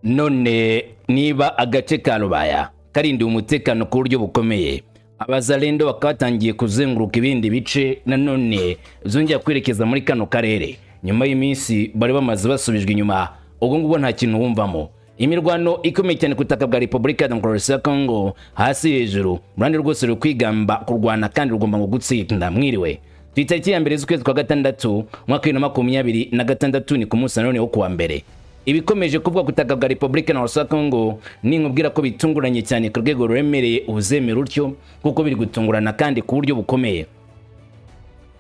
none niba agace ka Rubaya karindi umutekano ku buryo bukomeye, Wazalendo bakatangiye kuzenguruka ibindi bice nanone zongera kwerekeza muri kano karere nyuma y'iminsi bari bamaze basubijwe inyuma. Ubwo ngubwo nta kintu wumvamo, imirwano ikomeye cyane kutaka bwa Republika Demokarasi ya Kongo, hasi hejuru urande rwose ruri kwigamba kurwana kandi rugomba ngo gutsinda. Mwiriwe twitaki ya mbere z'ukwezi kwa gatandatu mwaka 2026 ni ku munsi none wo kuwa mbere. Ibikomeje kuvuga kutaka bwa Republika Demokarasi ya Kongo ni nkubwira ko bitunguranye cyane ku rwego ruremereye ubuzemera utyo kuko biri gutungurana kandi ku buryo bukomeye.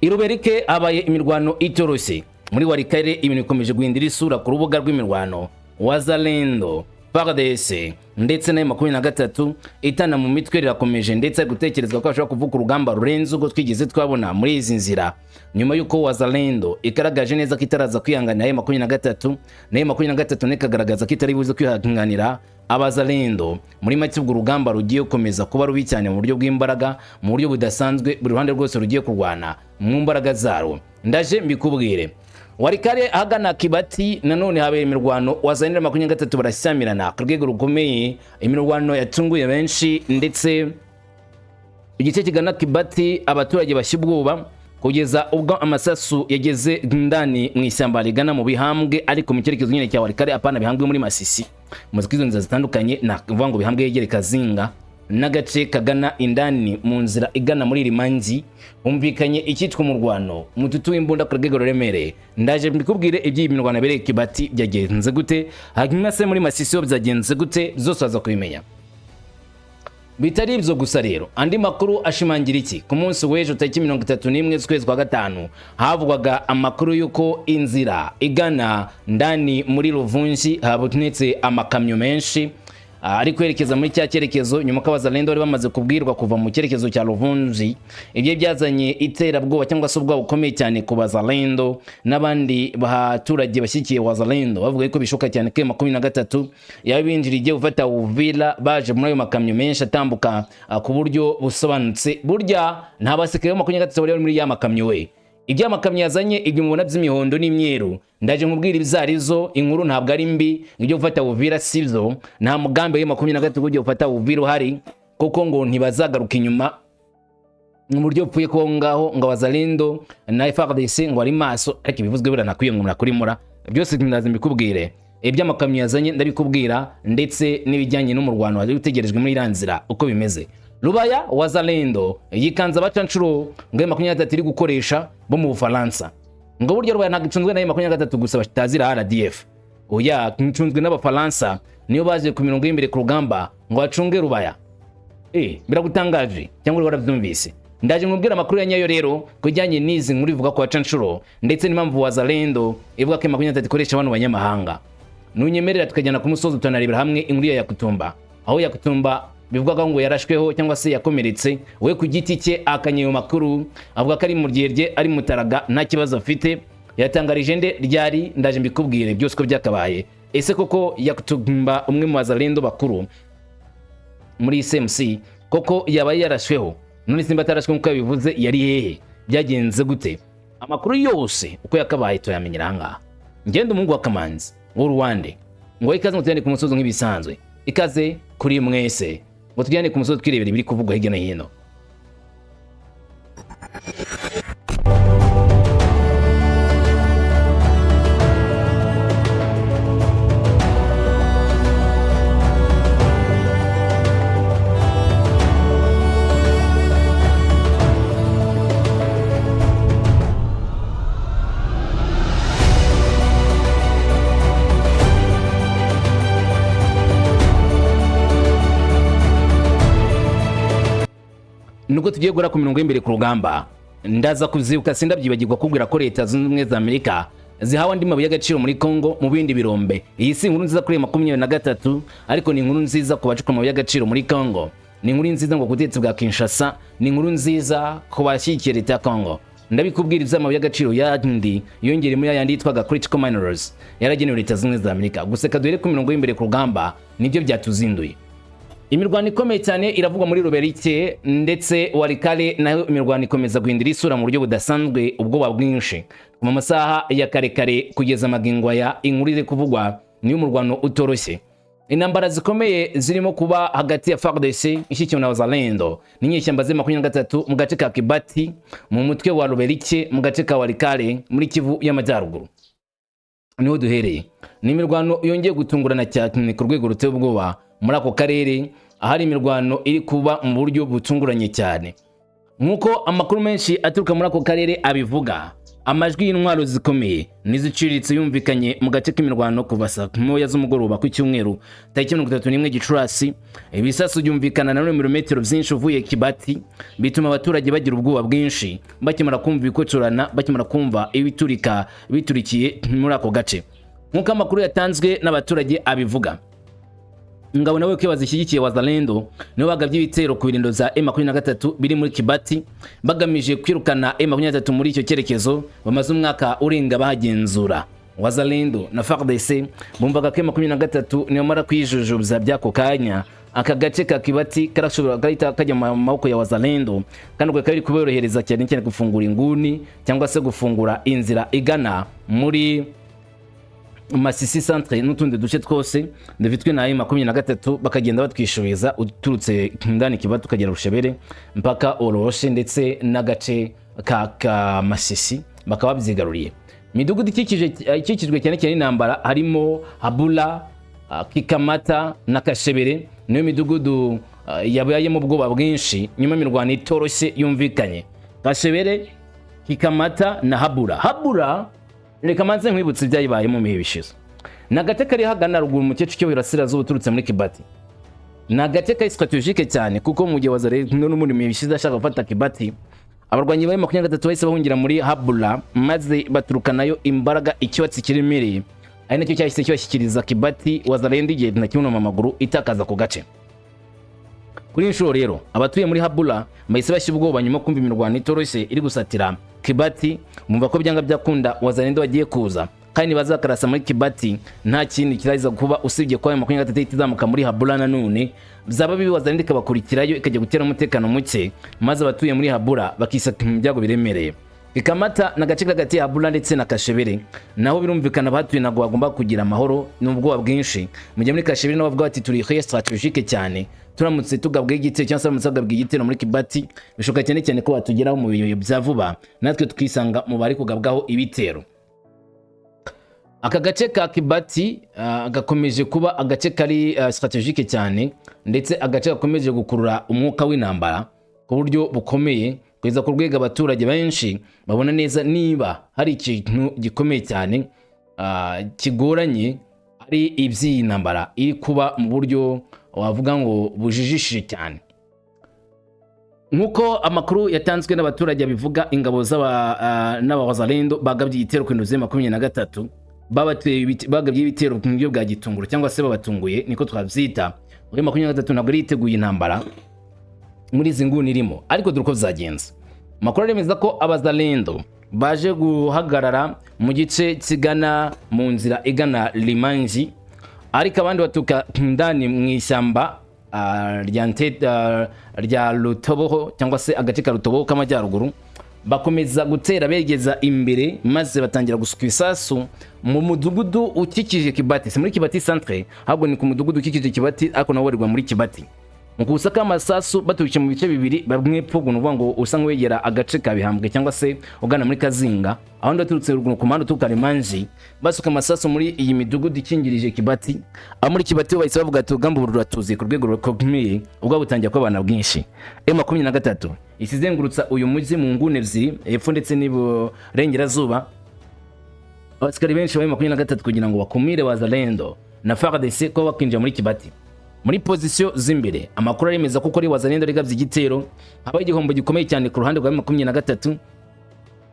Luberike abaye imirwano itoroshye muri Walikale, ibintu bikomeje guhindura isura ku rubuga rw'imirwano. Wazalendo, FARDC ndetse na M23 itana mu mitwe rirakomeje ndetse gutekerezwa ko ashobora kuvuka urugamba rurenze uko twigeze twabona muri izi nzira, nyuma yuko Wazalendo ikaragaje neza ko itaraza kwihanganira M23 na M23 nekagaragaza ko itari buze kwihanganira Abazalendo. Muri make ubwo urugamba rugiye gukomeza kuba rubi cyane mu buryo bw'imbaraga, mu buryo budasanzwe, buri ruhande rwose rugiye kurwana mu mbaraga zaro. Ndaje mbikubwire. Walikale hagana Kibati nanone habera imirwano, Wazalendo 23 barashyamirana ku rwego rukomeye. Imirwano yatunguye benshi ndetse igice kigana Kibati abaturage bashyibwoba kugeza ubwo amasasu yageze ndani mu ishyamba rigana mu bihambwe, ariko mu cyerekezo nyine cya Walikale apana bihambwe muri Masisi muzikizo nziza zitandukanye, na kuvuga ngo bihambwe yegere Kazinga n'agace kagana indani mu nzira igana muri Rimangi. Humvikanye icyitwa umurwano mututu w'imbunda ku rwego ruremereye. Ndaje mbikubwire iby'imirwano bereye Kibati byagenze gute, hanyuma se muri Masisi byagenze gute, zose waza kubimenya. Bitari ibyo gusa rero, andi makuru ashimangira iki ku munsi w'ejo tariki 31 z'ukwezi kwa gatanu havugwaga amakuru yuko inzira igana ndani muri Ruvungi habonetse amakamyo menshi ari kwerekeza muri cya cyerekezo, nyuma ko Wazalendo bari bamaze kubwirwa kuva mu cyerekezo cya Ruvungi. Ibyo byazanye iterabwoba cyangwa se ubwoba bukomeye cyane ku Wazalendo n'abandi baturage bashyigikiye Wazalendo, bavuga ko bishoka cyane ko M23 yabinjiriye gufata Uvira baje muri ayo makamyo menshi atambuka ku buryo busobanutse. Burya nta basekere M23 bari muri ya makamyo we. Ibyo amakamyo yazanye ibyo mubona by'imihondo n'imyeru, ndaje nkubwira ibizarizo. Inkuru ntabwo ari mbi, ibyo gufata Uvira sivyo, nta mugambi wa M23 ujye gufata Uvira uhari, kuko ngo ntibazagaruka inyuma mu buryo pfuye ko ngaho ngo Wazalendo na FARDC ngo ari maso, ariko bivuzwe bira nakwiye ngo murakurimura byose ndaze mbikubwire. Ibyo amakamyo yazanye ndabikubwira ndetse n'ibijyanye n'umurwano wari utegerejwe muri iranzira uko bimeze. Rubaya Wazalendo yikanza abacancuro ngo M23 iri gukoresha bo mu Bufaransa, ngo buryo Rubaya ntagicunzwe na M23 gusa batazira RDF, oya ncunzwe n'Abafaransa niyo baje ku mirongo y'imbere ku rugamba ngo acunge Rubaya. Biragutangaje cyangwa warabyumvise? Ndaje nkubwira amakuru ya nyayo rero kujyanye n'izi nkuru ivuga ko acancuro ndetse n'impamvu Wazalendo ivuga ko M23 ikoresha abantu banyamahanga. Nunyemerera tukajyana ku musozo tunarebera hamwe inkuru ya Yakutumba, aho Yakutumba bivuga ngo yarashweho cyangwa se yakomeretse we ku giti cye. Akanyeyo makuru avuga ko ari mu ryerye ari mutaraga nta kibazo afite. Yatangarije nde ryari? Ndaje mbikubwire byose ko byakabaye. Ese koko Yakutumba umwe mu Wazalendo bakuru muri SMC koko yabaye yarashweho? None simba atarashwe nkuko yabivuze yari hehe? Byagenze gute? Amakuru yose uko yakabaye tuyamenyera ngaha. Ngende umungu wa Kamanzi w'Urwande ngo ikaze mutuyane ku musozo nk'ibisanzwe. Ikaze kuri mwese ngo tujyane ku musozo twirebera ibiri kuvugwa hirya no hino. Nuko tugiye gura ku mirongo y'imbere ku rugamba, ndaza kuzibuka sindabyibagirwa kubwira ko Leta Zunze Ubumwe za Amerika zihawe andi mabuye y'agaciro muri Kongo mu bindi birombe. Iyi si inkuru nziza kuri 23, ariko ni inkuru nziza ku bacukura amabuye y'agaciro muri Kongo, ni inkuru nziza ngo kutetsi bwa Kinshasa, ni inkuru nziza ku bashyigikiye Leta ya Kongo. Ndabikubwira iby'amabuye y'agaciro yandi yongere muri yandi yitwaga critical minerals yaragenewe Leta Zunze Ubumwe za Amerika. Guseka duhere ku mirongo y'imbere ku rugamba nibyo byatuzinduye. Imirwano ikomeye cyane iravugwa muri Luberike ndetse Walikale, nayo imirwano ikomeza guhindura isura mu buryo budasanzwe, ubwoba bwinshi mu masaha ya karekare kugeza magingo ya inkuru iri kuvugwa niyo umurwano utoroshye. Intambara zikomeye zirimo kuba hagati ya FARDC ishyigikiwe na Wazalendo n'inyeshyamba ze 23 mu gace ka Kibati mu mutwe wa Luberike mu gace ka Walikale muri Kivu y'Amajyaruguru. Niho duhereye. Ni mirwano yongeye gutungurana cyane ku rwego ruteye ubwoba muri ako karere, ahari imirwano iri kuba mu buryo butunguranye cyane. Nk'uko amakuru menshi aturuka muri ako karere abivuga, amajwi y'intwaro zikomeye n'iziciriritse yumvikanye mu gace k'imirwano kuva saa 9 z'umugoroba ku cyumweru tariki 31 Gicurasi. Ibisasu byumvikana na milimetero byinshi uvuye Kibati, bituma abaturage bagira ubwoba bwinshi bakimara kumva ibikocorana, bakimara kumva ibiturika biturikiye muri ako gace. Nk'uko amakuru yatanzwe n'abaturage abivuga, ingabo nawe ko bazishyigikiye Wazalendo nibo bagabye ibitero ku birindo za M23 biri muri Kibati bagamije kwirukana M23 muri icyo cyerekezo bamaze umwaka urenga bahagenzura. Wazalendo na FARDC bumvaga ko M23 niyo mara kwijujuza byako kanya aka gace ka Kibati karashobora gahita kajya mu maboko ya Wazalendo, kandi ubwo kari kuborohereza cyane cyane gufungura inguni cyangwa se gufungura inzira igana muri Masisi centre n'utundi duce twose dufitwe na M23 bakagenda batwishubiza uturutse ndani Kibati ukagera Rushebere mpaka Oroshe ndetse n'agace ka Masisi bakaba byigaruriye. Midugudu ikikijwe cyane cyane intambara harimo Habula, Kikamata na Kashebere, niyo midugudu yabaye mu bwoba bwinshi nyuma mirwano itoroshye yumvikanye. Kashebere, Kikamata na Habula reka manze nkwibutse ibyayibaye mu mihe bishize. Nagate kari hagana ruguru mu cyecu cyo birasirazuba uturutse muri Kibati. Nagate kari strategique cyane kuko mu gihe Wazalendo no muri mihe bishize ashaka gufata Kibati, abarwanyi ba 23 bahise bahungira muri Habula maze baturuka nayo imbaraga ikibatsi kiremereye, ari nacyo cyahise cyashyikiriza Kibati Wazalendo igihe na kimwe mu maguru itakaza ku gace. Kuri inshuro rero abatuye muri Habula bahise bashya ubwoba nyuma kumva imirwano itoroshye iri gusatira Kibati, mumva ko byanga byakunda Wazalendo bagiye kuza kandi bazakarasa muri Kibati nta kintu kiraza kuba usibye kwa M23 itizamuka muri Habula na none byaba bibi Wazalendo ikabakurikirayo ikajya gutera umutekano muke maze abatuye muri Habula bakisaka ibyago biremereye. Kikamata na gace hagati ya Habula ndetse na Kashebere naho birumvikana batuye nago bagomba kugira amahoro n'ubwoba bwinshi. Mu gihe muri Kashebere no bavuga ati turi strategique cyane, turamutse tugabwe igitero cyangwa se musagabwe igitero muri Kibati bishoka cyane cyane ko batugeraho mu biyo bya vuba natwe tukisanga mu bari kugabwaho ibitero. Aka gace ka Kibati gakomeje kuba agace kari strategique cyane ndetse agace gakomeje gukurura umwuka w'intambara ku buryo bukomeye kweza ku rwego abaturage benshi babona neza niba hari ikintu gikomeye cyane kigoranye ari iby'intambara iri kuba mu buryo wavuga ngo bujijishije cyane. Nk'uko amakuru yatanzwe n'abaturage abivuga, ingabo n'Abazalendo bagabye igitero ku nduze 23 bagabye ibitero ku buryo bwa gitunguro cyangwa se babatunguye niko twabyita. Muri 23 ntabwo ari yiteguye intambara muri zinguni irimo, ariko duko byagenze. Amakuru aremeza ko Abazalendo baje guhagarara mu gice kigana mu nzira igana Limanji, ariko abandi batuka ndani mu ishyamba rya Lutoboho cyangwa se agace ka Lutoboho k'amajyaruguru bakomeza gutera begeza imbere maze batangira gusuka isasu mu mudugudu ukikije Kibati. Si muri Kibati centre, ahubwo ni ku mudugudu ukikije Kibati ariko nawo warirwa muri Kibati. Mu kusaka amasasu batubice mu bice bibiri, bamwe pfugu nuvuga ngo usa nk'wegera agace ka Bihambwe cyangwa se ugana muri Kazinga, aho ndaturutse ruguru ku mando tukarimanji basuka amasasu muri iyi midugudu ikingirije Kibati. Abo muri Kibati bahise bavuga ati ugamba buratuzi ku rwego rukomeye ubwo butangiye kwabana bwinshi. M23 isizengurutsa uyu mujyi mu ngune ebyiri epfo ndetse n'iburengerazuba. Abasikari benshi ba M23 kugira ngo bakumire Wazalendo na FARDC ko bakinjira muri Kibati. Muri position z'imbere amakuru aremeza ko kuri Wazalendo rigabye igitero haba igihombo gikomeye cyane ku ruhande rwa M23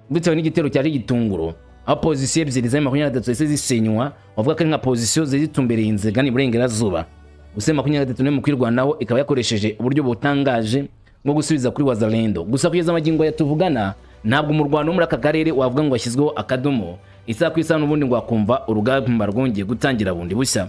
bitewe n'igitero cyari gitunguro. Aho position ebyiri za M23 zise zisenywa bavuga ko nka position zitumbereye inzega ni burengerazuba. Gusa M23 no mu kwirwanaho ikaba yakoresheje uburyo butangaje bwo gusubiza kuri Wazalendo. Gusa kugeza amagingo yatuvugana ntabwo umurwano muri aka karere wavuga ngo washyizweho akadomo isa kwisa n'ubundi ngo akumva urugamba rwongeye gutangira bundi bushya.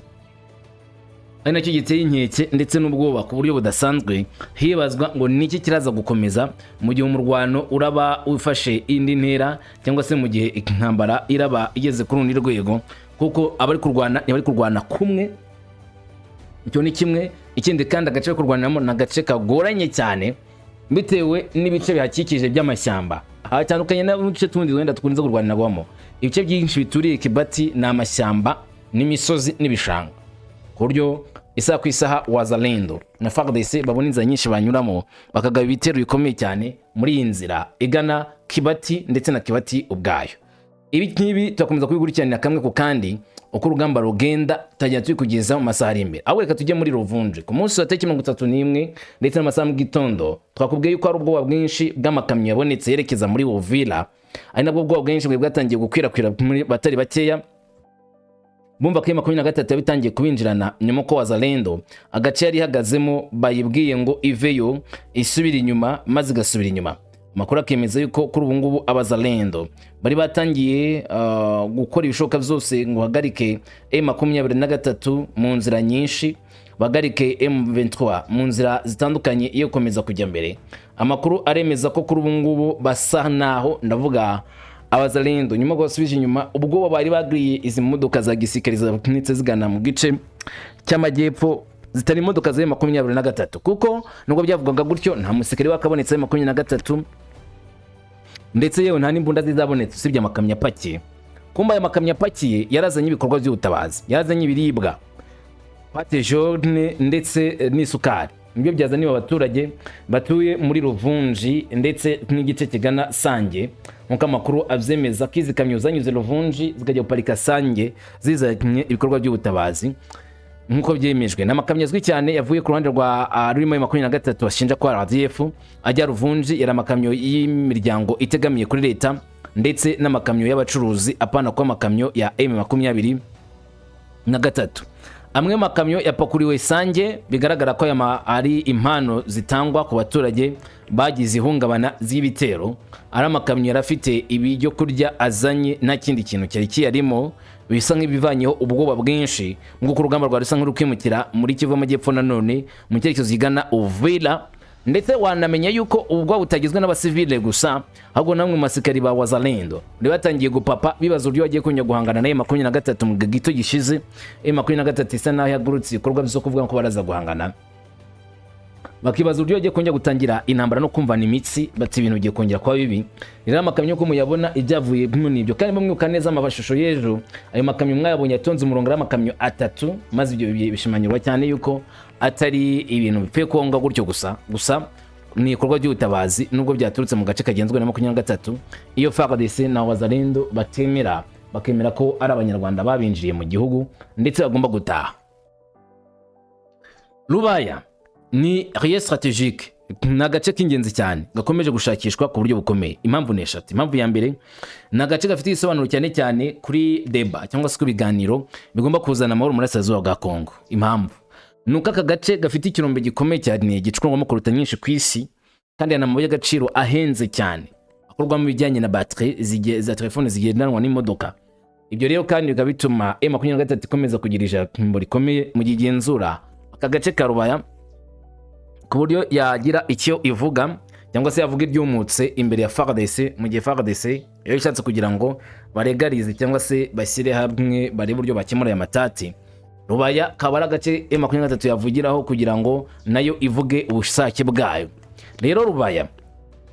Ari nacyo giteye inkeke ndetse n'ubwoba ku buryo budasanzwe, hibazwa ngo niki kiraza gukomeza mu gihe umurwano uraba ufashe indi ntera cyangwa se mu gihe intambara iraba igeze kuri undi rwego, kuko abari kurwana kumwe icyo ni kimwe. Ikindi kandi agace ko kurwaniramo na gace kagoranye cyane bitewe n'ibice bihakikije by'amashyamba, hatandukanye n'uduce tundi wenda tukunze kurwanirwamo. Ibice byinshi bituriye Kibati ni amashyamba n'imisozi n'ibishanga, ku buryo isaha ku isaha Wazalendo na FARDC babona inzira nyinshi banyuramo bakagaba ibitero bikomeye cyane muri iyi nzira igana Kibati ndetse na Kibati ubwayo. Ibi nkibi turakomeza kubigurikiranira kamwe ku kandi uko urugamba rugenda tajya turi kugeza mu masaha ari imbere. Aho reka tujye muri Ruvunje ku munsi wa 31 ndetse n'amasaha mu gitondo twakubwiye yuko hari ubwoba bwinshi bw'amakamyo yabonetse yerekeza muri Uvira, ari nabwo ubwoba bwinshi bwatangiye gukwirakwira muri batari bakeya bumva ko 23 yabitangiye kubinjirana nyuma ko Wazalendo agace yari hagazemo bayibwiye ngo iveyo isubira inyuma maze gasubira inyuma. Amakuru akemeza yuko kuri ubu ngubu Abazalendo bari batangiye gukora ibishoboka byose ngo hagarike M23 mu nzira nyinshi, bagarike M23 mu nzira zitandukanye iyo komeza kujya mbere. Amakuru aremeza ko kuri ubu ngubu basa naho ndavuga Abazalendo nyuma ko basubije inyuma ubwo bari bagriye izi modoka za gisirikare zakunitse zigana mu gice cy'amajyepfo zitari imodoka za M23, kuko nubwo byavugaga gutyo nta musikari wakabonetse M23 ndetse yewe nta n'imbunda zizabonetse usibye amakamyo apakiye. Kumba aya makamyo apakiye yarazanye ibikorwa by'ubutabazi, yarazanye ibiribwa pate jaune ndetse n'isukari, nibyo byazaniwe abaturage batuye muri Ruvunji ndetse n'igice kigana Sange. Nkuko amakuru avyemeza ko izi kamyo zanyuze Ruvunji zikajya guparika Sange zizanye ibikorwa by'ubutabazi nkuko byemejwe. N'amakamyo azwi cyane yavuye ku ruhande rwa rurimo 23 bashinja ko RDF ajya Ruvunji, yari amakamyo y'imiryango itegamiye kuri leta ndetse n'amakamyo y'abacuruzi apana kwa makamyo ya M23. Amwe makamyo yapakuriwe Sange bigaragara ko ari impano zitangwa ku baturage bagize ihungabana z'ibitero. Ari amakamyo yarafite ibijyo kurya azanye nta kindi kintu cyari kiyarimo, bisa nk'ibivanyeho ubwoba bwinshi ngo ku rugamba rwa rusa nk'urukimukira muri Kivu amajyepfo nanone mu cyerekezo zigana Uvira. Ndetse wanamenya yuko ubwo butagizwe n'abasivile gusa, ahubwo namwe masikari ba Wazalendo batangiye gupapa bibaza uburyo bagiye kunya guhangana na M23 mu gito gishize. M23 isa naho yagurutse ikorwa byo kuvuga ko baraza guhangana, bakibaza uburyo bagiye kunya gutangira intambara no kumvana imitsi, bati ibintu bigiye kongera kwa bibi. Rero amakamyo ko muyabona ibyavuye n'ibyo kandi bamwibuka neza amabashusho y'ejo, ayo makamyo mwayabonye atonze umurongo y'amakamyo 3, maze ibyo bishimanyirwa cyane yuko atari ibintu bipfe konga gutyo gusa ni ikorwa by'ubutabazi nubwo byaturutse mu gace kagenzwe na 23. Iyo FARDC na Wazalendo bakemera ko ari abanyarwanda babinjiriye mu gihugu ndetse bagomba gutaha. Rubaya ni rien stratégique, na gace k'ingenzi cyane gakomeje gushakishwa ku buryo bukomeye. Impamvu ni eshatu. Impamvu ya mbere na gace gafite isobanuro cyane kuri deba cyangwa se ku biganiro bigomba kuzana amahoro muri Asazuba bwa Kongo. Impamvu nuko aka gace gafite ikirombe gikomeye cyane gicurwamo kuruta nyinshi ku isi kandi anamabuye agaciro ahenze cyane akorwamo ibijyanye na batterie za telefone zigendanwa n'imodoka. Ibyo rero kandi bikabituma M23 ikomeza kugira ijambo rikomeye mu gigenzura aka gace ka Rubaya, ku buryo yagira icyo ivuga cyangwa se yavuga iryumutse imbere ya FARDC, mu gihe FARDC yo ishatse kugira ngo baregarize cyangwa se bashyire hamwe bare buryo bakemura ya matati. Rubaya kabara gace M23 yavugiraho kugira ngo nayo ivuge ubushake bwayo. Rero Rubaya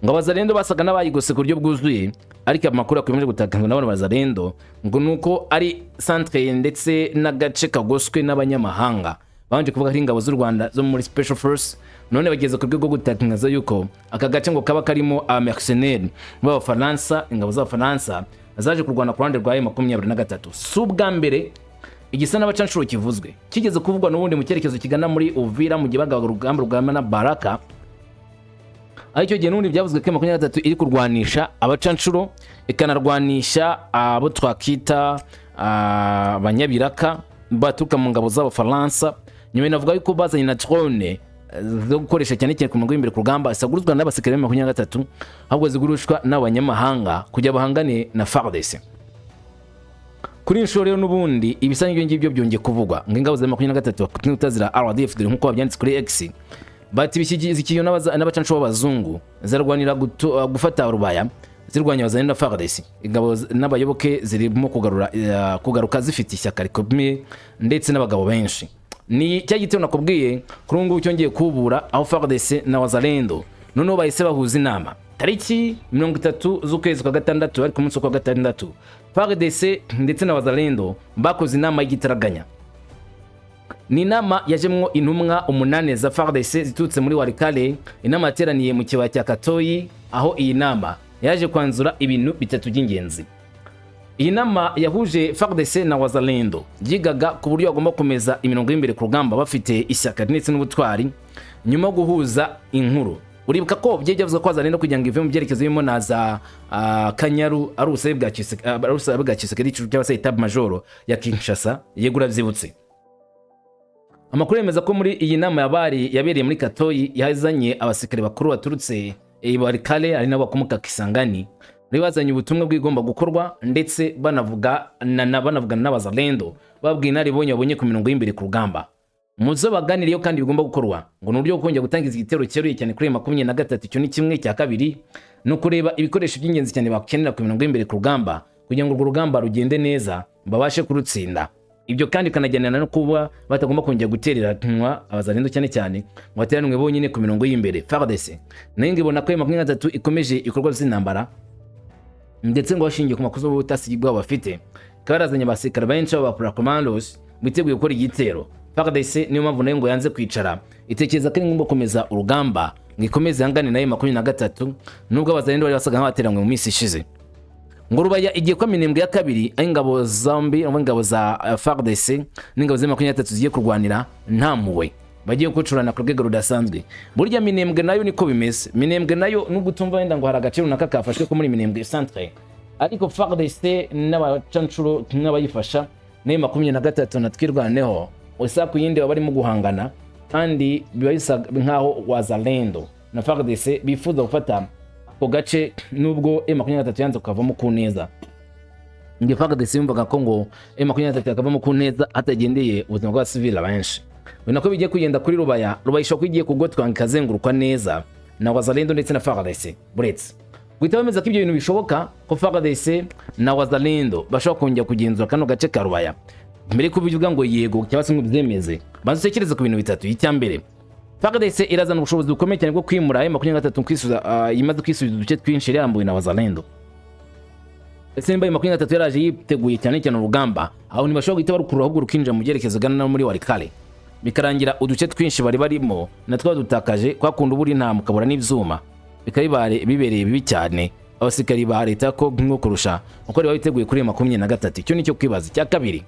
ngo Wazalendo basaga n'abayigose ku buryo bwuzuye, ariko amakuru akomeje gutakangwa n'abana Wazalendo ngo nuko ari centre ndetse n'agace kagoswe n'abanyamahanga banje kuvuga ari ingabo z'u Rwanda zo muri Special Force, none bageze ku rwego gutangaza yuko aka gace ngo kaba karimo mercenaires b'Abafaransa, ingabo z'Abafaransa zaje kurwana ku ruhande rwa M23. Subwa mbere igisa n'abacanshuro kivuzwe kigeze kuvugwa n'ubundi mu cyerekezo kigana muri Uvira mu gihe bagaga urugamba rugamba na Baraka. Aricyo gihe n'ubundi byavuzwe ko M23 iri kurwanisha abacanshuro ikanarwanisha abo twakita abanyabiraka baturuka mu ngabo z'Abafaransa. Nyuma inavuga yuko bazanye na drone zo gukoresha cyane ku mugongo imbere ku rugamba isaguruzwa n'abasikare M23, ahubwo zigurushwa n'abanyamahanga kujya bahangane na FARDC. Kuri inshuro rero n'ubundi ibisanye ngibyo byongeye kuvugwa ngo ingabo za M23 bakutazira RDF nk'uko babyanditse kuri X, bati bishyigikiwe n'abacancu b'abazungu zarwanira gufata Rubaya zirwanya Wazalendo na FARDC. Ingabo n'abayoboke zirimo kugaruka zifite ishyaka rikomeye ndetse n'abagabo benshi. ni cya gitero nakubwiye kuri ngubu cyongeye kubura aho FARDC na Wazalendo noneho bahise bahuza inama tariki 30 z'ukwezi kwa gatandatu ariko umunsi wa gatandatu FARDC ndetse na Wazalendo bakoze inama y'igitaraganya. Ni inama yajemwo intumwa 8 za FARDC zitutse muri Walikale. Inama yateraniye mu kibaya cya Katoyi, aho iyi nama yaje kwanzura ibintu bitatu by'ingenzi. Iyi nama yahuje FARDC na Wazalendo yigaga ku buryo bagomba komeza imirongo y'imbere ku rugamba bafite ishyaka ndetse n'ubutwari nyuma yo guhuza inkuru. Uribuka ko byejyavuze ko Wazalendo kugira ngo ive mu byerekezo birimo na za Kanyaru ari ubusabe bwa Kisekedi cyangwa se Etat Major ya Kinshasa yegura byibutse. Amakuru yemeza ko muri iyi nama yabereye muri Katoyi yazanye abasikari bakuru baturutse Walikale ari nabo bakomoka Kisangani. Bari bazanye ubutumwa bw'igomba gukorwa ndetse banavugana n'Abazalendo babwiye naribonye abonye ku mirongo y'imbere ku rugamba. Muzo baganiriye kandi bigomba gukorwa ngo n'uburyo kongera gutangiza igitero cyeruye cyane kuri 23. Icyo ni kimwe cya kabiri no kureba ibikoresho by'ingenzi cyane bakenera ku mirongo y'imbere ku rugamba kugira ngo urwo rugamba rugende neza babashe kurutsinda. Ibyo kandi kanajyanana no kuba batagomba kongera gutereranwa Abazalendo cyane cyane ngo bateranwe bonyine ku mirongo y'imbere. FARDC nayo ngibona ko 23 ikomeje ikorwa z'intambara ndetse ngo bashingiye ku makozo y'ubutasi bwabo bafite kabarazanye abasikara benshi b'abapura commandos biteguye gukora igitero. FARDC niyo mpamvu nayo ngo yanze kwicara itekereza ko ngomba komeza urugamba ngikomeze hangane nayo 23 nubwo Abazalendo bari basaga nk'abateranwe mu minsi ishize. Ngo Rubaya igiye kwa minembwe ya kabiri ingabo zombi ingabo za FARDC n'ingabo za 23 zigiye kurwanira ntampuwe bagiye kucurana ku rwego rudasanzwe. Burya minembwe nayo niko bimeze. Minembwe nayo nubwo tumva wenda ngo hari agaciro naka kafashwe ko muri minembwe centre ariko FARDC n'abacancuro n'abayifasha nayo 23 natwirwaneho usa ku yindi barimo guhangana kandi bibayisa nkaho Wazalendo na FARDC bifuza gufata ko gace nubwo M23 yanze kuvamo ku neza. Nge FARDC yumvaga ko ngo M23 yakavamo ku neza atagendeye ubuzima bwa civil benshi. Bino ko bigiye kugenda kuri Rubaya ishobora kugiye kugotwa ikazengurukwa neza na Wazalendo ndetse na FARDC. Buretse guhita bemeza ko ibyo bintu bishoboka ko FARDC na Wazalendo bashobora kongera kugenzura kano gace ka Rubaya. Mbere ko bivuga ngo yego cyangwa se ngo byemeze bazutekereza ku bintu bitatu. Icyambere FARDC irazana ubushobozi bukomeye cyane bwo kwimura M23 kwisuza imaze kwisubiza uduce twinshi yarambuye na Wazalendo. Ese mbaye 23 yaraje yiteguye cyane cyane urugamba aho ntibashobora guhita barukura ahubwo rukinjira mu byerekezo gana muri Walikale bikarangira uduce twinshi bari barimo natwa dutakaje kwa kundi uburi nta mukabura n'ivyuma bikayibare bibereye bibi cyane. Abasikari ba leta ko Nk'uko rusha uko bari biteguye kuri 23. Icyo nicyo kwibaza. Cya kabiri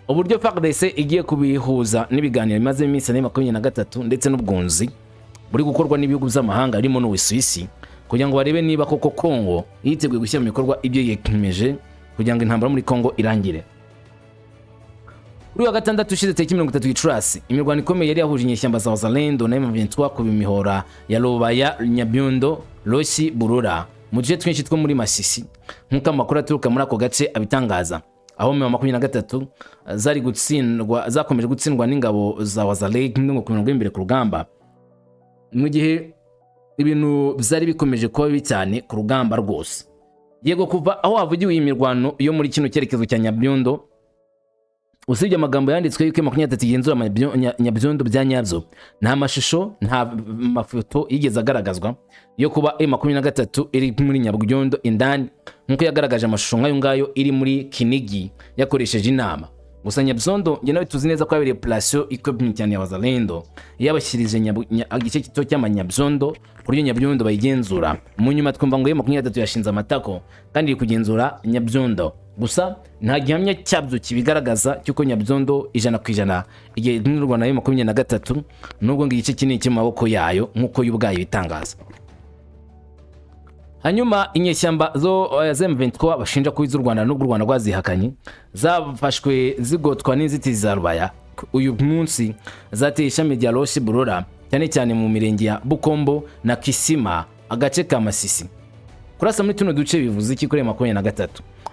uburyo FARDC igiye kubihuza n'ibiganiro bimaze iminsi na 23 ndetse n'ubwunzi buri gukorwa n'ibihugu by'amahanga harimo no Wisuwisi kugira ngo barebe niba koko Kongo yiteguye gushyira mu bikorwa ibyo yekemeje kugira ngo intambara muri Kongo irangire. Kuri wa gatandatu ushize tariki 30 Gicurasi imirwano ikomeye yari yahuje inyeshyamba za Wazalendo na M23 ku bimihora ya Rubaya, Nyabyondo, Loshi, Burura mu duce twinshi two muri Masisi nk'uko amakuru aturuka muri ako gace abitangaza. Aho 23 zakomeje gutsindwa n'ingabo za Wazalendo ngo ku mirongo y'imbere ku rugamba mu gihe ibintu byari bikomeje kuba bibi cyane ku rugamba rwose. Yego kuva aho havugiwe imirwano yo muri kino cyerekezo cya Nyabyondo usibye amagambo yanditswe yuko 23 igenzura Nyabyondo bya nyabyo nta mashusho nta mafoto yigeze agaragazwa yo kuba M23 iri muri Nyabyondo indani nkuko yagaragaje amashusho nk'ayo ngayo iri muri Kinigi yakoresheje inama. Gusa Nyabyondo nge nawe tuzi neza ko yabereye operation ikomeye cyane ya Wazalendo yabashyirije igice kito cy'amanyabyondo kuri Nyabyondo bayigenzura. Mu nyuma twumva ngo M23 yashinze amatako kandi iri kugenzura Nyabyondo. Gusa nta gihamya cyabyo kibigaragaza cyuko Nyabyondo 100% igihe n'urwa na M23 nubwo ngo igice kinini cy'amaboko yayo nkuko y'ubwayo bitangaza. Hanyuma inyeshyamba zo M23 bashinja kubiza u Rwanda n'u Rwanda rwazihakanye zafashwe zigotwa n'inzitizi za Rubaya. Uyu munsi zateye ishami rya Loshi Burura cyane cyane mu mirenge ya Bukombo na Kisima agace ka Masisi. Kurasa muri tuno duce bivuze iki kuri 23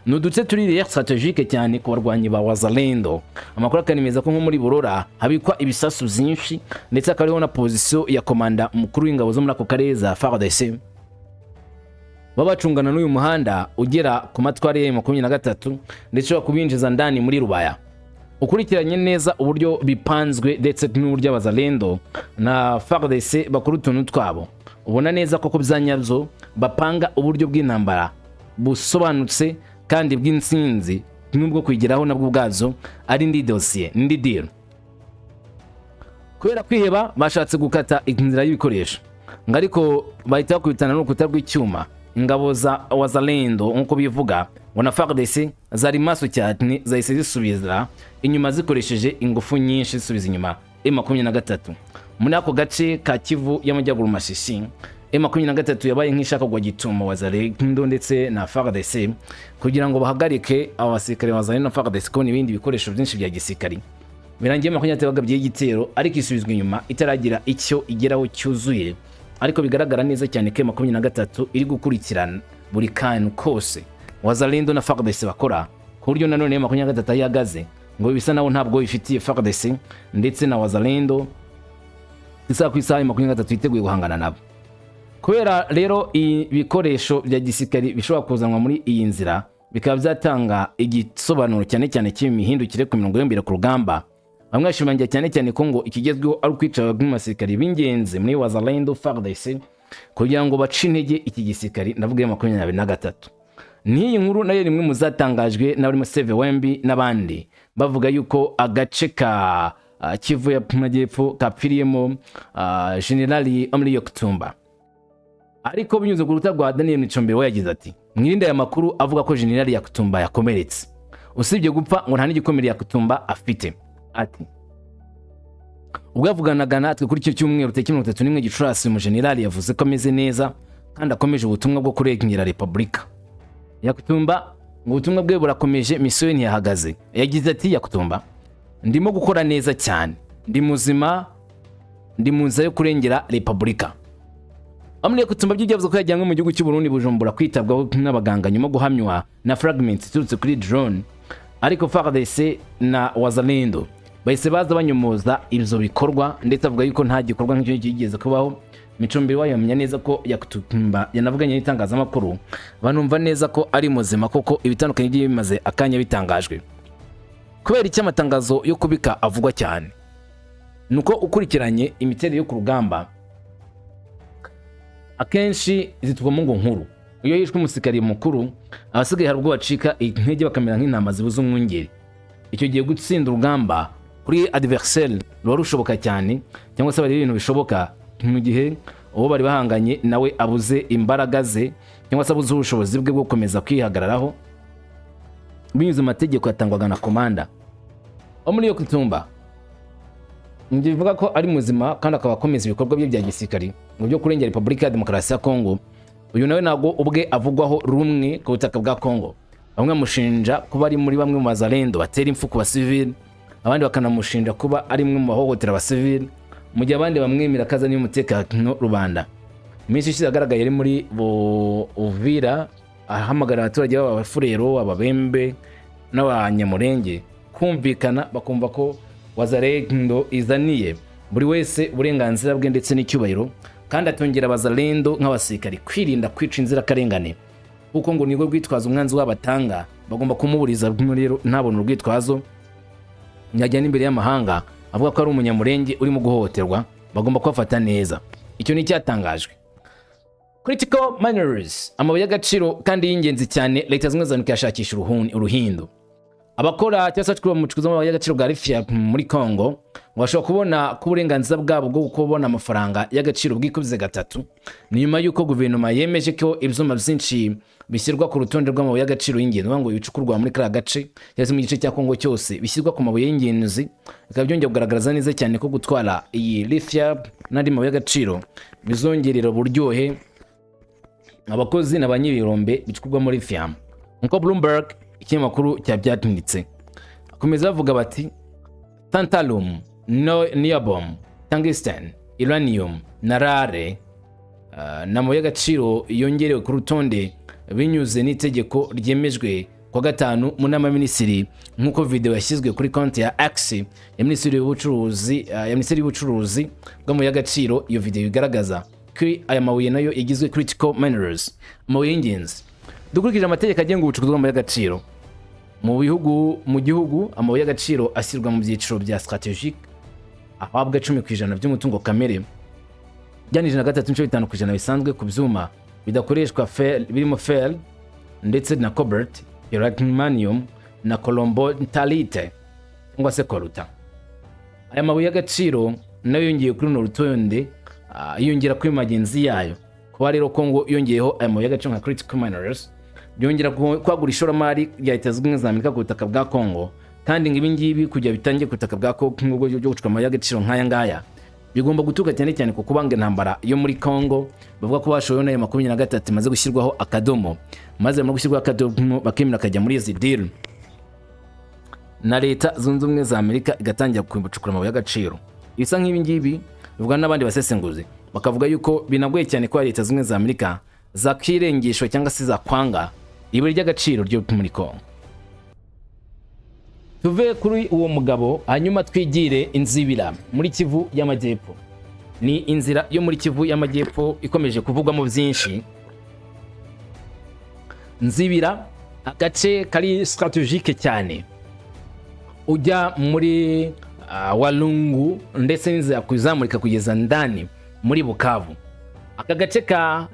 n'uduce turi strategique cyane ku barwanyi ba Wazalendo. Amakuru akanemeza ko nko muri Burura habikwa ibisasu byinshi ndetse akariho na position ya komanda mukuru w'ingabo zo muri ako karere za FARDC babacungana n'uyu muhanda ugera ku matwari ya 23 ndetse bakubinjiza ndani muri Rubaya. ukurikiranye neza uburyo bipanzwe ndetse n'uburyo Wazalendo na FARDC bakora utuntu twabo, ubona neza ko byanyabyo bapanga uburyo bw'intambara busobanutse kandi bw'insinzi nubwo kwigiraho nabwo bwazo ari ndi dossier ndi deal. Kubera kwiheba bashatse gukata inzira y'ibikoresho ngariko bahita bakubitana n'urukuta rw'icyuma. Ingabo za Wazalendo nk'uko bivuga wana FARDC zari maso cyane zahise zisubiza inyuma zikoresheje ingufu nyinshi zisubiza inyuma M23 muri ako gace ka Kivu y'amajyaruguru Masisi. M23 yabaye nk'ishaka kugwa gituma Wazalendo ndetse na FARDC kugira ngo bahagarike abasirikare wa Wazalendo na FARDC ko n'ibindi bikoresho byinshi bya gisirikari. Birangiye M23 bagabye igitero ariko isubizwa inyuma itaragira icyo igeraho cyuzuye, ariko bigaragara neza cyane ko M23 iri gukurikirana buri kantu kose Wazalendo na FARDC bakora, ku buryo nanone M23 yagaze ngo bisa naho ntabwo bifitiye FARDC ndetse na Wazalendo isa ku isaha M23 iteguye guhangana nabo. Kubera rero ibikoresho bya gisirikari bishobora kuzanwa muri iyi nzira bikaba byatanga igisobanuro cyane cyane cy'imihindukire ku mirongo y'imbere ku rugamba. Bamwe bashimangira cyane cyane ko ngo ikigezweho ari ukwicara n'umusirikari b'ingenzi muri Wazalendo FARDC kugira ngo bace intege iki gisirikari, ndavuga ya 23. N'iyi nkuru nayo rimwe muzatangajwe na bari Museve Wembi n'abandi bavuga yuko agace ka Kivu y'Amajyepfo kapfiriyemo Generali Omri Yokutumba. Ariko binyuze ku rubuga rwa Daniel Micombero we yagize ati mwirinde aya makuru avuga ko Generali Yakutumba yakomeretse, usibye gupfa ngo nta n'igikomere Yakutumba afite. Ati ubwo yavuganaga natwe kuri icyo cyumweru tariki 31 Gicurasi mu Generali yavuze ko ameze neza kandi akomeje ubutumwa bwo kurengera Repubulika. Yakutumba ngo ubutumwa bwe burakomeje, misiyo ntiyahagaze. Yagize ati Yakutumba ndimo gukora neza cyane, ndi muzima, ndi munza yo kurengera Repubulika. Amwe Yakutumba byavuze ko yajyanywe mu gihugu cy'u Burundi Bujumbura kwitabwaho n'abaganga nyuma guhamywa na fragments turutse kuri drone, ariko FARDC na Wazalendo bahise baza banyomoza ibyo bikorwa ndetse avuga yuko nta gikorwa nk'icyo kigeze kubaho. Micombero yamenya neza ko Yakutumba yanavuganye n'itangazamakuru banumva neza ko ari muzima koko, ibitandukanye bimaze akanya bitangajwe. Kubera iki amatangazo yo kubika avugwa cyane nuko ukurikiranye imiterere yo ku rugamba akenshi zitugwamo ngo nkuru. Iyo yishwe umusirikari mukuru abasigaye hari ubwo bacika intege bakamera nk'intama zibuze umwungeri. Icyo gihe gutsinda urugamba kuri adversaire ruba rushoboka cyane, cyangwa se bari ibintu bishoboka mu gihe uwo bari bahanganye nawe abuze imbaraga ze cyangwa se abuze ubushobozi bwe bwo gukomeza kwihagararaho binyuze amategeko yatangwaga na komanda. Omri Yokutumba ndivuga ko ari muzima kandi akaba akomeza ibikorwa bye bya gisirikari mu byo kurengera Repubulika ya Demokarasi ya Kongo. Uyu nawe nago ubwe avugwaho rumwe ku butaka bwa Kongo. Bamwe mushinja kuba ari muri bamwe mu Wazalendo batera impfu ku basivili, abandi bakanamushinja kuba ari mwe mu bahohotera abasivili, mu gihe abandi bamwemera kaza n'umutekano rubanda. Menshi agaragaye ari muri Uvira ahamagara abaturage b'abafurero, ababembe n'abanyamurenge kumvikana bakumva ko Wazalendo izaniye buri wese uburenganzira bwe ndetse n'icyubahiro, kandi atongera Wazalendo nk'abasirikari kwirinda kwica inzira karengane, kuko ngo nigo rwitwaza umwanzi w'abatanga bagomba kumuburiza. Rero ntabone urwitwazo nyajya n'imbere y'amahanga avuga ko ari umunyamurenge urimo guhohoterwa, bagomba kubafata neza. Icyo ni cyatangajwe. Critical minerals, amabuye y'agaciro kandi y'ingenzi cyane leta zimwe zanuka yashakisha uruhindo. Abakora cyangwa se mu bucukuzi bw'amabuye y'agaciro bwa lithium muri Kongo bashobora kubona ku burenganzira bwabo bwo kubona amafaranga y'agaciro bwikubize gatatu nyuma y'uko guverinoma yemeje ko ibyuma byinshi bishyirwa ku rutonde rw'amabuye y'agaciro y'ingenzi ngo bicukurwa muri kara gace cyangwa mu gice cya Kongo cyose bishyirwa ku mabuye y'ingenzi. Bikaba byongera kugaragaza neza cyane ko gutwara iyi lithium n'andi mabuye y'agaciro bizongerera uburyohe abakozi n'abanyibirombe bicukurwa muri lithium. Nk'uko Bloomberg ikinyamakuru cyabyatunitse akomeza bavuga bati tantalum, niobium, tungsten, uranium na rare n'amabuye y'agaciro yongerewe ku rutonde binyuze n'itegeko ryemejwe kwa gatanu mu nama minisitiri, nk'uko video yashyizwe kuri konti ya X ya Minisiteri y'ubucuruzi bw'amabuye y'agaciro. Iyo video igaragaza ko aya mabuye nayo igizwe critical minerals, amabuye y'ingenzi. Dukurikije amategeko agenga ubucukuzi bw'amabuye y'agaciro, mu gihugu amabuye y'agaciro ashyirwa mu byiciro bya strategique ahabwa 10% by'umutungo kamere byanije na 3.5% bisanzwe ku byuma bidakoreshwa birimo fer ndetse na cobalt, uranium na colombotalite cyangwa se koruta. Aya mabuye y'agaciro nayo yongeye kuri runo rutonde yongera kuri magenzi yayo kuba rero Kongo yongeyeho aya mabuye y'agaciro nka critical minerals byongera kwagura ishoramari rya Leta Zunze Ubumwe za Amerika ku butaka bwa Kongo, kandi ngo ibingibi kujya bitangiye ku butaka bwa Kongo byo gucuka amabuye y'agaciro nk'aya ngaya bigomba gutuka cyane cyane ku kubanga intambara yo muri Kongo. Bavuga ko bashoyeho nayo 23 maze gushyirwaho akadomo, maze mu gushyirwaho akadomo bakemera kajya muri izi deal na Leta Zunze Ubumwe za Amerika igatangira kubucukura amabuye y'agaciro. Isa nk'ibingibi bivuga n'abandi basesenguzi bakavuga yuko binagoye cyane ko Leta Zunze Ubumwe za Amerika zakirengeshwa cyangwa se zakwanga iburi ry'agaciro ryo muri Kongo. Tuve kuri uwo mugabo hanyuma twigire inzibira muri Kivu y'Amajyepfo. Ni inzira yo muri Kivu y'Amajyepfo ikomeje kuvugwamo byinshi. Nzibira agace kari strategique cyane ujya muri Walungu ndetse n'inzira kuzamurika kugeza ndani muri Bukavu. Aka gace ka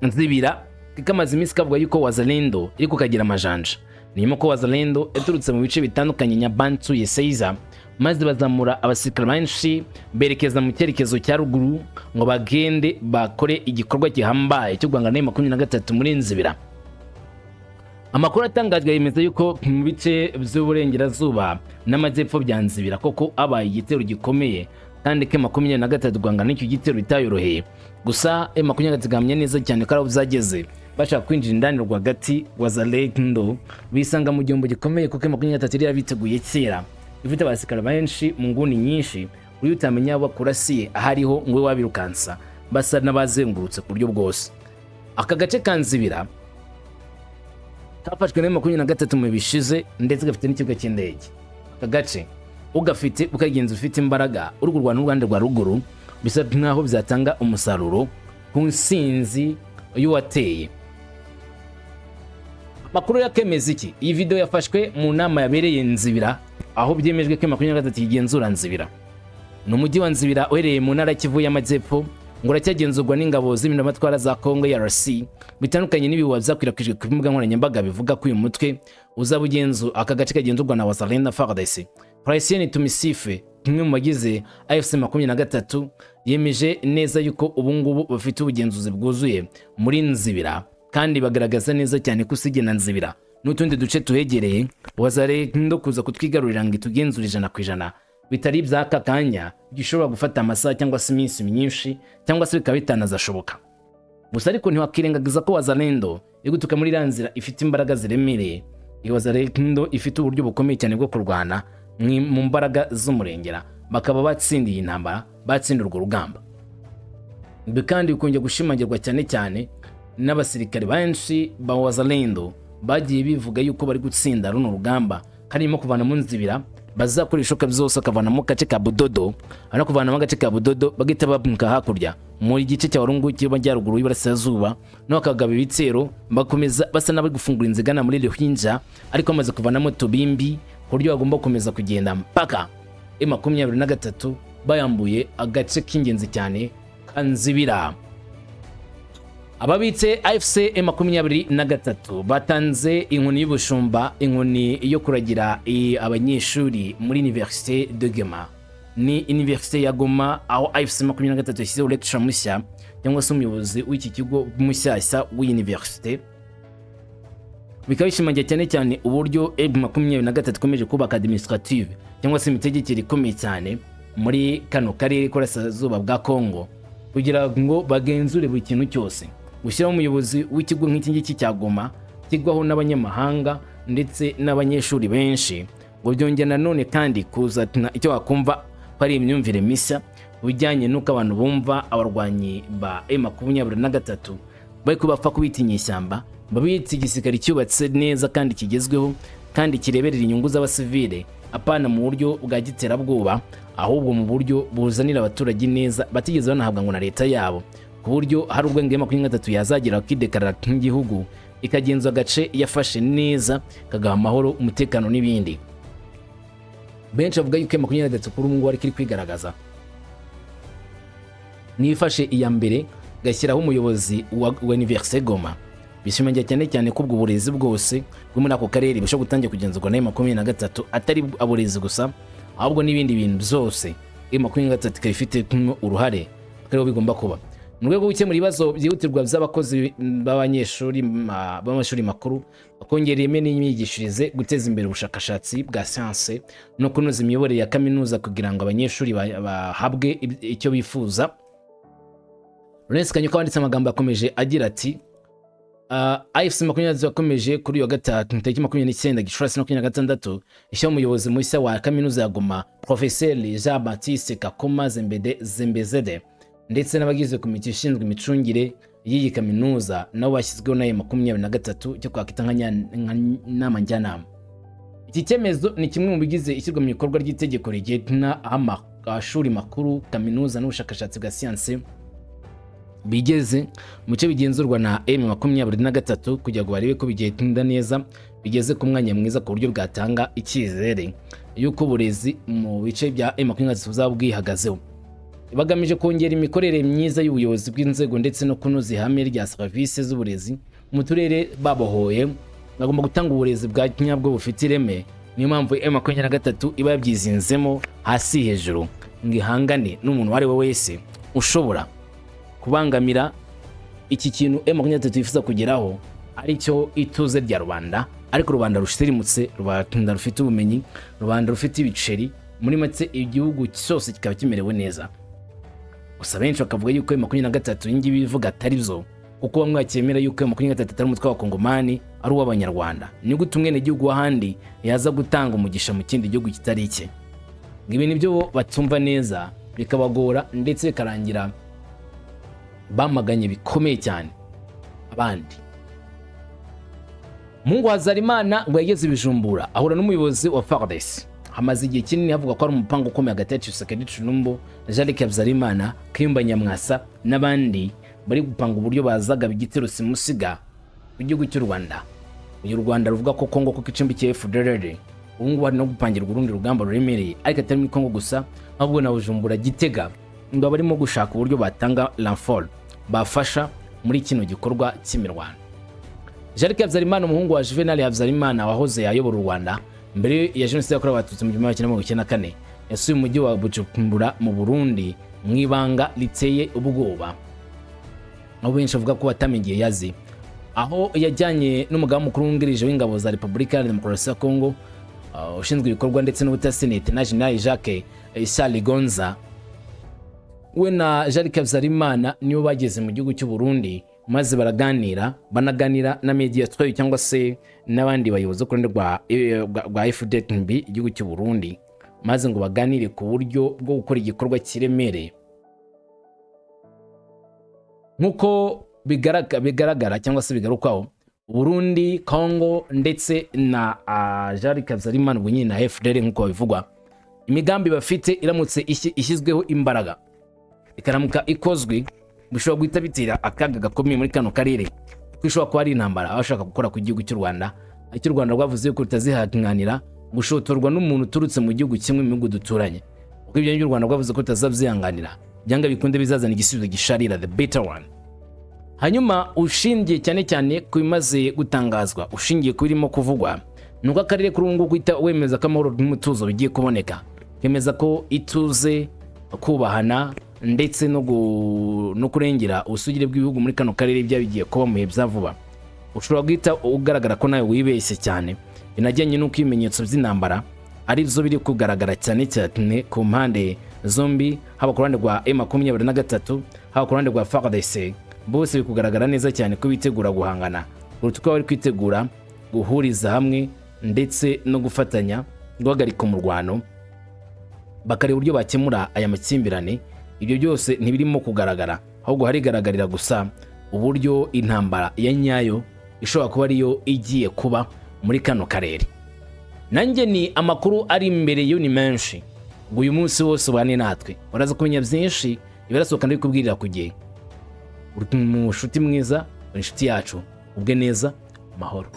Nzibira kamaze iminsi kavuga yuko Wazalendo iri kukagira amajanja. Nimo ko Wazalendo yaturutse mu bice bitandukanye Nyabantu Yeseiza maze bazamura abasirikare menshi berekeza mu cyerekezo cya ruguru ngo bagende bakore igikorwa gihambaye cyo guhangana na 23 muri Nzibira. Amakuru atangajwe yemeza yuko mu bice by'uburengerazuba n'amajyepfo bya Nzibira koko abaye igitero gikomeye, kandi ke 23 guhangana n'icyo gitero bitayoroheye. Gusa 23 gamye neza cyane ko zageze bashaka kwinjira indani rwagati Wazalendo bisanga mu gihombo gikomeye kuko 23 iri biteguye kera ifite abasirikare benshi mu nguni nyinshi uri utamenya bakurasiye ahariho ngwe wabirukansa basa n'abazengurutse ku buryo bwose. Aka gace ka Nzibira kafashwe na 23 mu bishize ndetse gafite n'ikibuga cy'indege. Aka gace ugafite ukagenza ufite imbaraga urugurwa n'Urwanda rwa ruguru bisa nkaho byatanga umusaruro ku nsinzi y'uwateye. Makuru yakemeza iki? Iyi video yafashwe mu nama yabereye Nzibira aho byemejwe ko 23 igenzura Nzibira. No mujyi wa Nzibira uhereye mu ntara Kivu y'Amajyepfo ngo uracyagenzurwa n'ingabo z'imiramatwara za Kongo RC bitandukanye n'ibihuha byakwirakwijwe ku mbuga nkoranyambaga bivuga ko uyu mutwe uzabugenzu aka gace kagenzurwa na Wazalendo FARDC. Praisien Tumisife kimwe mu bagize AFC 23 yemeje neza yuko ubu ngubu bafite ubugenzuzi bwuzuye muri Nzibira, kandi bagaragaza neza cyane ko usigena Nzibira n'utundi duce tuhegereye Wazalendo kuza kutwigarurira ngo itugenzure 100% bitari byaka kanya gishobora gufata amasaha cyangwa se iminsi myinshi cyangwa se bikaba bitanazashoboka. Gusa ariko ntiwakirengagiza ko Wazalendo igutuka muri Nzira ifite imbaraga ziremereye. Wazalendo ifite uburyo bukomeye cyane bwo kurwana mu mbaraga z'umurengera, bakaba batsindiye intambara, batsinda urwo rugamba. Kandi bikongera gushimangirwa cyane cyane n'abasirikare benshi ba Wazalendo bagiye bivuga yuko bari gutsinda runo rugamba, karimo kuvana mu Nzibira bazakoresha uko byose akavana mu gace ka Budodo, ana kuvana mu gace ka Budodo bagita babunka hakurya muri gice cya Warungu cy'Amajyaruguru y'Iburasirazuba no akagaba ibitsero bakomeza basa n'abari gufungura inzigana muri Ruhinja, ariko amaze kuvanamo Tubimbi ku buryo bagomba gukomeza kugenda mpaka 23 bayambuye agace k'ingenzi cyane ka Nzibira. Ababitse AFC 23 batanze inkoni y'ubushumba, inkoni yo kuragira abanyeshuri muri Université de Goma. Ni Université ya Goma aho AFC 23 yashyizeho lecture mushya cyangwa se umuyobozi w'iki kigo mushyashya w'université. Bikaba bishimangira cyane cyane uburyo 23 ikomeje kubaka administrative cyangwa se imitegekere ikomeye cyane muri kano karere k'Uburasirazuba bwa Kongo kugira ngo bagenzure buri kintu cyose. Gushyiraho umuyobozi w'ikigo nk'iki ngiki cya Goma kigwaho n'abanyamahanga ndetse n'abanyeshuri benshi ngo byongera nanone kandi kuzatuna icyo wakumva ari imyumvire mishya bijyanye n'uko abantu bumva abarwanyi ba M23 bari kubapfa kubitinya ishyamba, babitse igisikari cyubatse neza kandi kigezweho kandi kireberera inyungu z'abasivile, apana mu buryo bwa giterabwoba ahubwo mu buryo buzanira abaturage neza batigeze banahabwa ngo na leta yabo, ku buryo hari ubwo M23 yazagira kwidekarara nk'igihugu ikagenzura agace yafashe neza kagaha amahoro umutekano n'ibindi. Benshi bavuga yuko M23 kuri ubu ari kiri kwigaragaza nifashe iya mbere gashyiraho umuyobozi wa University Goma, bishimangira cyane kubwo uburezi bwose bwo muri ako karere bisho gutangira kugenzurwa na M23 atari aburezi gusa ahubwo n'ibindi bintu byose M23 kayifite uruhare kandi bigomba kuba mu rwego gukemura ibibazo byihutirwa by'abakozi b'amashuri makuru, bakongera ireme n'imyigishirize, guteza imbere ubushakashatsi bwa siyanse no kunoza imiyoborere ya kaminuza kugira ngo abanyeshuri bahabwe icyo bifuza. Lorenz Kanyuka wanditse amagambo yakomeje agira ati AFC 20 yakomeje kuri yo gatatu tariki 29 Gicurasi 2026 ishya umuyobozi mushya wa kaminuza ya Goma Professeur Jean Baptiste Kakoma Zembezede ndetse n'abagize komite ishinzwe imicungire y'iyi kaminuza nabo bashyizweho na M23 cyo kwakita nk'inama njyanama. Iki cyemezo ni kimwe mu bigize ishyirwa mu bikorwa ry'itegeko rigena amashuri makuru kaminuza n'ubushakashatsi bwa siyanse bigeze mu cyo bigenzurwa na M23 kugira ngo barebe ko bigenda neza, bigeze ku mwanya mwiza ku buryo bwatanga icyizere yuko uburezi mu bice bya M23 buzabwihagazeho. Bagamije kongera imikorere myiza y'ubuyobozi bw'inzego ndetse no kunoza ihame rya serivisi z'uburezi mu turere babohoye, bagomba gutanga uburezi bwa nyabwo bufite ireme. Niyo mpamvu M23 iba yabyizinzemo hasi hejuru ngo ihangane n'umuntu wari we wese ushobora kubangamira iki kintu M23 yifuza kugeraho, ari cyo ituze rya rubanda, ariko rubanda rushirimutse, rubanda rufite ubumenyi, rubanda rufite ibiceri, muri make igihugu cyose kikaba kimerewe neza. Gusa benshi bakavuga yuko M23 ingi bivuga atari byo, kuko bamwe bakemera yuko M23 atari umutwe wa Kongomani, ari uw'abanyarwanda. Ni gute umwene gihugu w'ahandi yaza gutanga umugisha mu kindi gihugu kitari icye? Ibi nibyo batumva neza, bikabagora ndetse bikarangira bamaganye bikomeye cyane abandi. Mungu Wazalimana ngo yageze ibijumbura ahura n'umuyobozi wa FARDC. Hamaze igihe kinini havuga ko ari umupango ukomeye hagati ya Tshisekedi Tshilombo na Jalike Habyarimana, Kayumba Nyamwasa n'abandi bari gupanga uburyo bazaga bigitero simusiga ku gihugu cy'u Rwanda. Uyu Rwanda ruvuga ko Kongo ko kicimbi cya FDLR ubu ngubu hari no gupangirwa urundi rugamba ruremereye, ariko atari muri Kongo gusa ahubwo na Bujumbura Gitega, ngo barimo gushaka uburyo batanga renfort bafasha muri kino gikorwa cy'imirwano. Jalike Habyarimana umuhungu wa Juvenal Habyarimana wahoze yayobora u Rwanda mbere ya jenoside yakorewe abatutsi mu 1994 yasuye umujyi wa Bujumbura mu Burundi mu ibanga liteye ubwoba. Abo benshi bavuga ko batamengiye yazi aho yajyanye n'umugaba mukuru wungirije w'ingabo za Repubulika ya Demokarasi ya Kongo ushinzwe ibikorwa ndetse n'ubutasi na General Jacques Saligonza. We na Jalike Habyarimana niyo bageze mu gihugu cy'u Burundi maze banaganira na mediateur cyangwa se n'abandi bayobozi ku rundi rwa FDLB igihugu cy'u Burundi, maze ngo baganire ku buryo bwo gukora igikorwa kiremereye. Nk'uko bigaragara cyangwa se bigarukwaho, Burundi, Kongo ndetse na Jalike Habyarimana ubunye na FDL nk'uko bivugwa, imigambi bafite iramutse ishyizweho imbaraga ikaramuka ikozwe, bishobora guhita bitira akaga gakomeye muri kano karere, kwishobora kuba ari intambara abashaka gukora ku gihugu cy'u Rwanda. Icyo u Rwanda rwavuze ko rutazihanganira gushotorwa n'umuntu uturutse mu gihugu kimwe mu bihugu duturanye, kuko ibyo u Rwanda rwavuze ko rutazabyihanganira, byanga bikunde bizazana igisubizo gisharira, the better one. Hanyuma ushingiye cyane ku bimaze gutangazwa, ushingiye ku birimo kuvugwa, nuko akarere kuri ngo guhita wemeza ko amahoro n'umutuzo bigiye kuboneka, kemeza ko ituze, kubahana ndetse no kurengera ubusugire bw'ibihugu muri kano karere byabigiye kuba mu bihe bya vuba. Ushobora guhita ugaragara ko nawe wibeshye cyane, binajyanye n'uko ibimenyetso by'intambara ari byo biri kugaragara cyane ku mpande zombi, haba ku ruhande rwa M23 haba ku ruhande rwa FARDC. Bose biri kugaragara neza cyane ko bitegura guhangana, urutuko bari kwitegura guhuriza hamwe ndetse no gufatanya guhagarika umurwano, bakareba uburyo bakemura aya makimbirane. Ibyo byose ntibirimo kugaragara, ahubwo harigaragarira gusa uburyo intambara ya nyayo ishobora kuba ariyo igiye kuba muri kano karere. Nanjye ni amakuru ari imbere y'uni menshi, ngo uyu munsi wose ubane natwe uraza kumenya byinshi ibirasohoka ndikubwirira ku gihe. uri mu nshuti mwiza, uri inshuti yacu, ubwe neza, amahoro.